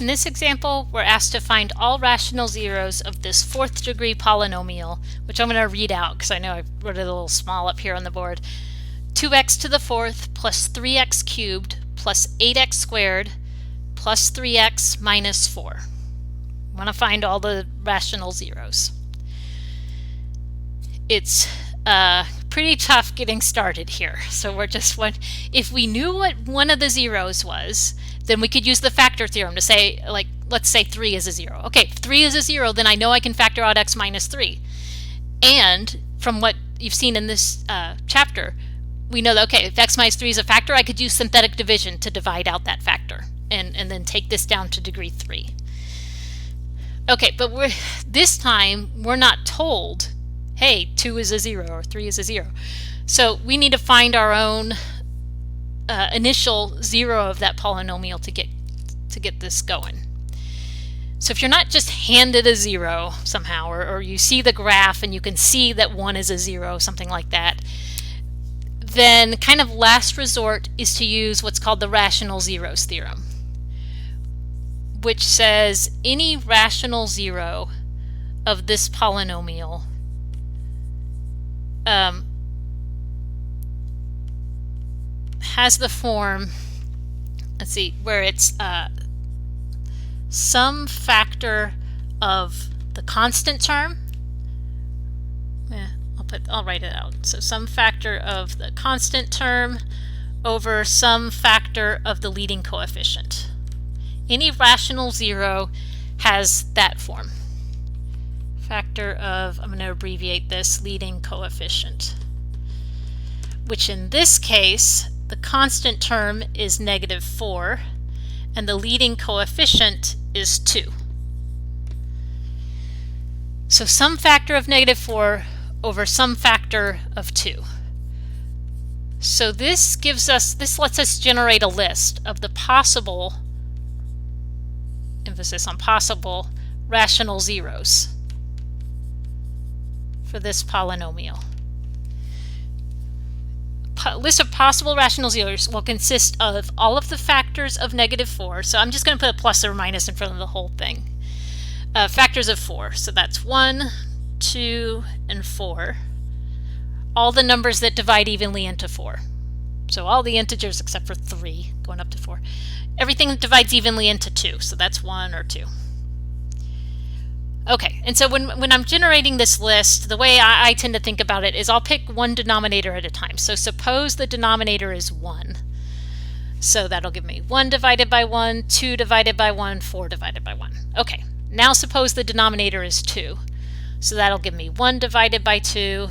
In this example, we're asked to find all rational zeros of this 4th degree polynomial, which I'm going to read out because I know I wrote it a little small up here on the board. 2x to the 4th plus 3x cubed plus 8x squared plus 3x minus 4. I want to find all the rational zeros. It's pretty tough getting started here. So if we knew what one of the zeros was, then we could use the factor theorem to say, like, let's say 3 is a 0. Okay, if 3 is a 0, then I know I can factor out x minus 3. And from what you've seen in this chapter, we know that, okay, if x minus 3 is a factor, I could use synthetic division to divide out that factor and then take this down to degree 3. Okay, but this time we're not told, hey, 2 is a 0 or 3 is a 0. So we need to find our own initial 0 of that polynomial to get this going. So if you're not just handed a 0 somehow, or you see the graph and you can see that 1 is a 0, something like that, then kind of last resort is to use what's called the rational zeros theorem, which says any rational 0 of this polynomial has the form, let's see, where it's some factor of the constant term. I'll write it out. So some factor of the constant term over some factor of the leading coefficient. Any rational 0 has that form. Factor of, I'm going to abbreviate this, leading coefficient, which in this case, the constant term is -4 and the leading coefficient is 2. So some factor of -4 over some factor of 2. So this lets us generate a list of the possible, emphasis on possible, rational zeros for this polynomial. List of possible rational zeros will consist of all of the factors of -4. So I'm just going to put a plus or minus in front of the whole thing. Factors of 4. So that's 1, 2, and 4. All the numbers that divide evenly into 4. So all the integers except for 3 going up to 4. Everything that divides evenly into 2. So that's 1 or 2. Okay, and so when I'm generating this list, the way I tend to think about it is I'll pick one denominator at a time. So suppose the denominator is 1. So that'll give me 1 divided by 1, 2 divided by 1, 4 divided by 1. Okay, now suppose the denominator is 2. So that'll give me 1 divided by 2,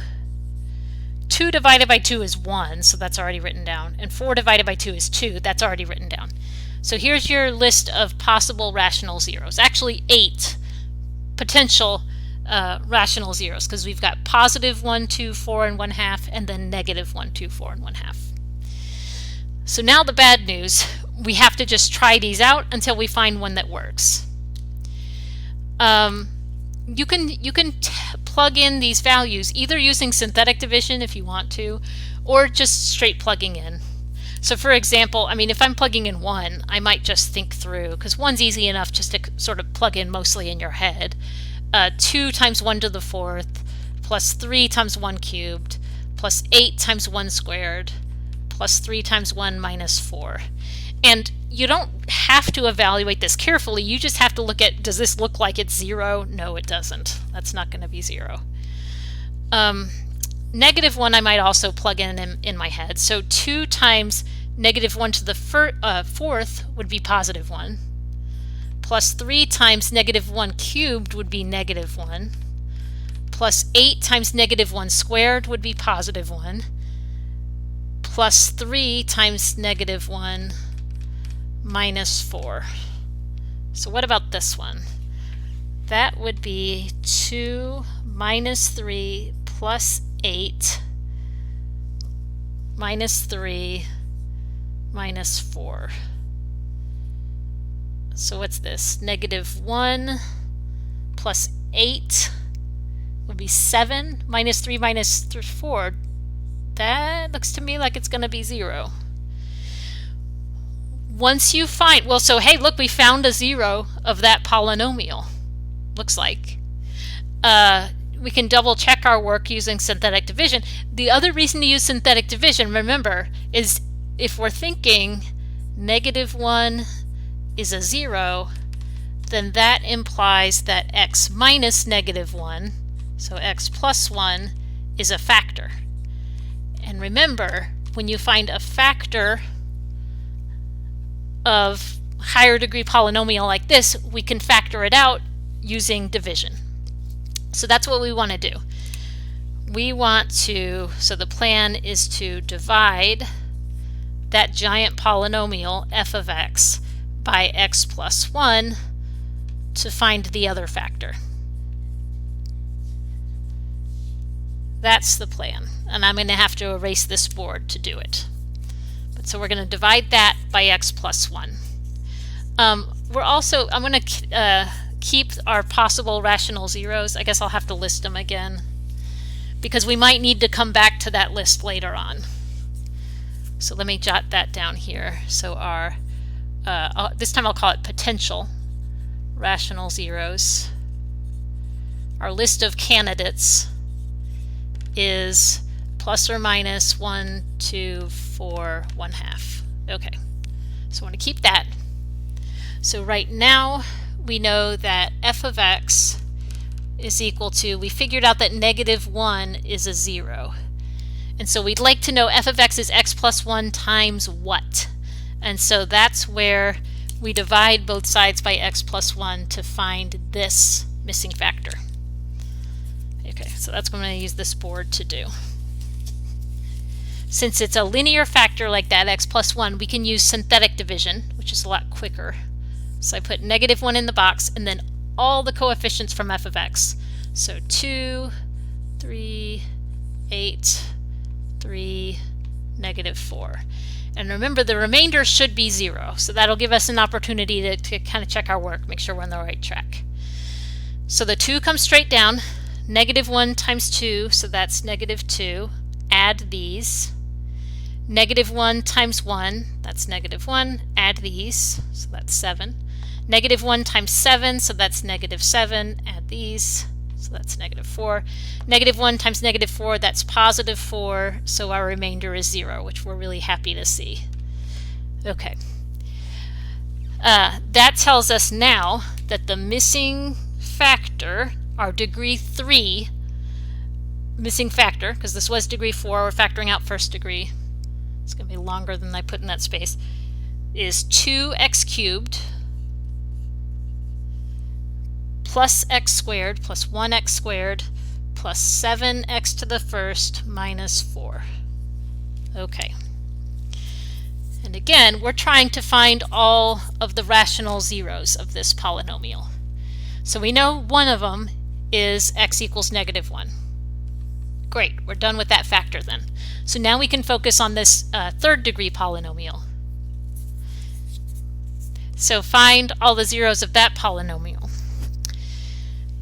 2 divided by 2 is 1, so that's already written down, and 4 divided by 2 is 2, that's already written down. So here's your list of possible rational zeros. Actually 8 potential rational zeros, because we've got +1, 2, 4 and 1/2, and then -1, 2, 4 and 1/2. So now the bad news, we have to just try these out until we find one that works. You can plug in these values either using synthetic division if you want to, or just straight plugging in. So for example, I mean, if I'm plugging in 1, I might just think through, because 1's easy enough just to sort of plug in mostly in your head. 2 times 1 to the 4th plus 3 times 1 cubed plus 8 times 1 squared plus 3 times 1 minus 4. And you don't have to evaluate this carefully. You just have to look at, does this look like it's 0? No, it doesn't. That's not going to be 0. -1 I might also plug in my head. So 2 times -1 to the 4th would be +1. Plus 3 times -1 cubed would be -1. Plus 8 times -1 squared would be +1. Plus 3 times -1 minus 4. So what about this one? That would be 2 minus 3 plus 8 minus 3 minus 4. So what's this? -1 plus 8 would be 7 minus 3 minus 4. That looks to me like it's going to be 0. once you find, well, so hey, look, we found a 0 of that polynomial, looks like. We can double check our work using synthetic division. The other reason to use synthetic division, remember, is if we're thinking -1 is a 0, then that implies that x minus -1, so x plus 1, is a factor. And remember, when you find a factor of higher degree polynomial like this, we can factor it out using division. So that's what we want to do. We want to, so the plan is to divide that giant polynomial f of x by x plus 1 to find the other factor. That's the plan, and I'm going to have to erase this board to do it. But so we're going to divide that by x plus 1. I'm going to keep our possible rational zeros. I guess I'll have to list them again because we might need to come back to that list later on. So let me jot that down here. So our, this time I'll call it potential rational zeros. Our list of candidates is plus or minus 1, 2, 4, 1/2. Okay, so I want to keep that. So right now we know that f of x is equal to, we figured out that -1 is a 0. And so we'd like to know f of x is x plus 1 times what? And so that's where we divide both sides by x plus 1 to find this missing factor. Okay, so that's what I'm going to use this board to do. Since it's a linear factor like that, x plus 1, we can use synthetic division, which is a lot quicker. So I put -1 in the box and then all the coefficients from f of x. So 2, 3, 8, 3, -4. And remember, the remainder should be 0. So that'll give us an opportunity to kind of check our work, make sure we're on the right track. So the 2 comes straight down. -1 times 2, so that's -2. Add these. -1 times 1, that's -1. Add these, so that's 7. -1 times 7, so that's -7. Add these, so that's -4. -1 times -4, that's +4, so our remainder is 0, which we're really happy to see. Okay. That tells us now that the missing factor, our degree 3 missing factor, because this was degree 4, we're factoring out first degree. It's going to be longer than I put in that space, is 2x cubed plus x squared plus 1x squared plus 7x to the first minus 4. Okay. And again, we're trying to find all of the rational zeros of this polynomial. So we know one of them is x equals -1. Great, we're done with that factor then. So now we can focus on this third degree polynomial. So find all the zeros of that polynomial.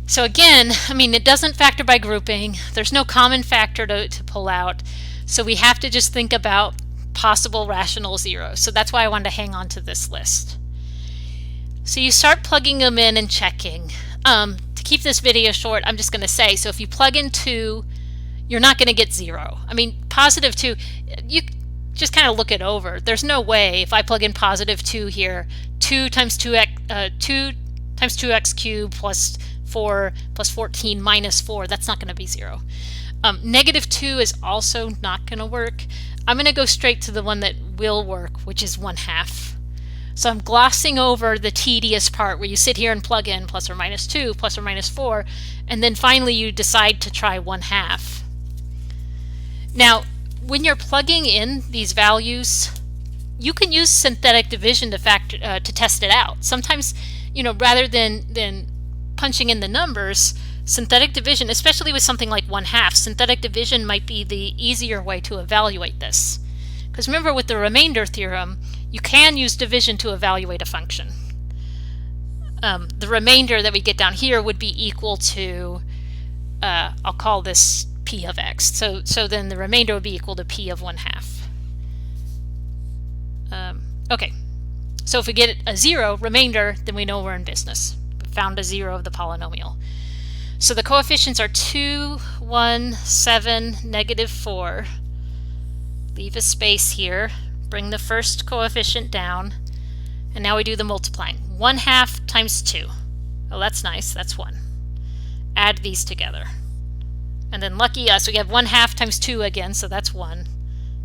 So again, I mean, it doesn't factor by grouping. There's no common factor to pull out. So we have to just think about possible rational zeros. So that's why I wanted to hang on to this list. So you start plugging them in and checking. To keep this video short, I'm just going to say, so if you plug in 2, you're not going to get 0. I mean, +2, you just kind of look it over. There's no way if I plug in +2 here, 2 times 2x cubed plus 4 plus 14 minus 4, that's not going to be 0. -2 is also not going to work. I'm going to go straight to the one that will work, which is 1/2. So I'm glossing over the tedious part where you sit here and plug in plus or minus 2, plus or minus 4, and then finally you decide to try 1/2. Now, when you're plugging in these values, you can use synthetic division to test it out. Sometimes, you know, rather than punching in the numbers, synthetic division, especially with something like 1/2, synthetic division might be the easier way to evaluate this. Because remember, with the remainder theorem, you can use division to evaluate a function. The remainder that we get down here would be equal to, I'll call this p of x. So then the remainder would be equal to p of 1/2. Okay, So if we get a 0 remainder, then we know we're in business. We found a 0 of the polynomial. So the coefficients are 2, 1, 7, -4. Leave a space here. Bring the first coefficient down. And now we do the multiplying. 1/2 times 2. Oh, that's nice. That's 1. Add these together. And then lucky us, we have 1/2 times 2 again, so that's 1.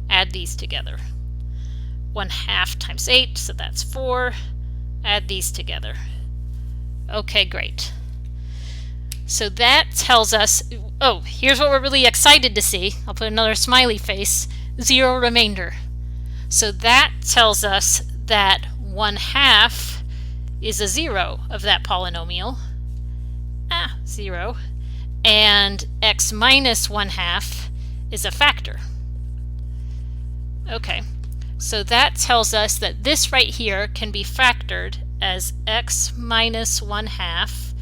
Add these together. 1/2 times 8, so that's 4. Add these together. Okay, great. So that tells us, oh, here's what we're really excited to see. I'll put another smiley face. 0 remainder. So that tells us that 1/2 is a 0 of that polynomial. 0. And x minus 1/2 is a factor. Okay, so that tells us that this right here can be factored as x minus 1/2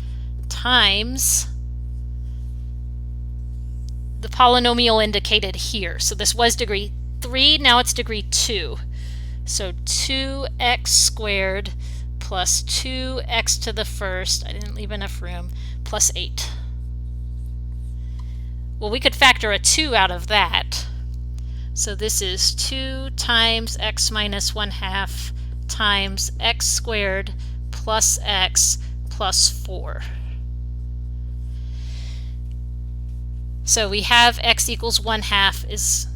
times the polynomial indicated here. So this was degree 3, now it's degree 2. So 2x squared plus 2x to the first, I didn't leave enough room, plus 8. Well, we could factor a 2 out of that. So this is 2 times x minus 1/2 times x squared plus x plus 4. So we have x equals 1/2 is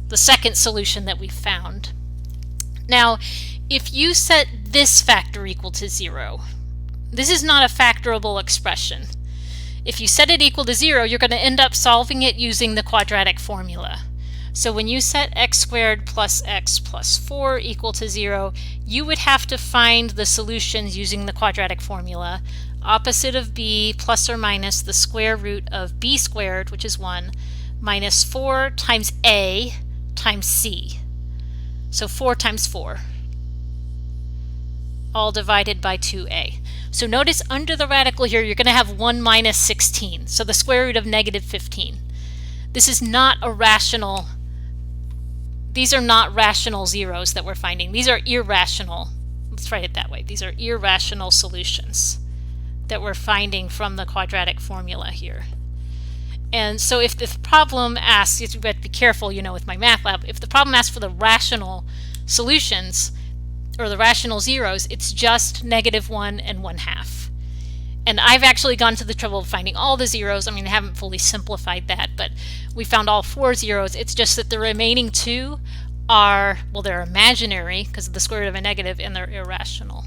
the second solution that we found. Now, if you set this factor equal to 0, this is not a factorable expression. If you set it equal to 0, you're going to end up solving it using the quadratic formula. So when you set x squared plus x plus 4 equal to 0, you would have to find the solutions using the quadratic formula. Opposite of b plus or minus the square root of b squared, which is 1, minus 4 times a times c. So 4 times 4, all divided by 2a. So notice under the radical here, you're going to have 1 minus 16, so the square root of -15. This is not a rational, these are not rational zeros that we're finding. These are irrational, let's write it that way. These are irrational solutions that we're finding from the quadratic formula here. And so if the problem asks, you have to be careful, with my math lab, if the problem asks for the rational solutions, or the rational zeros, it's just -1 and 1/2. And I've actually gone to the trouble of finding all the zeros. I mean, I haven't fully simplified that, but we found all 4 zeros. It's just that the remaining 2 are, well, they're imaginary because of the square root of a negative, and they're irrational.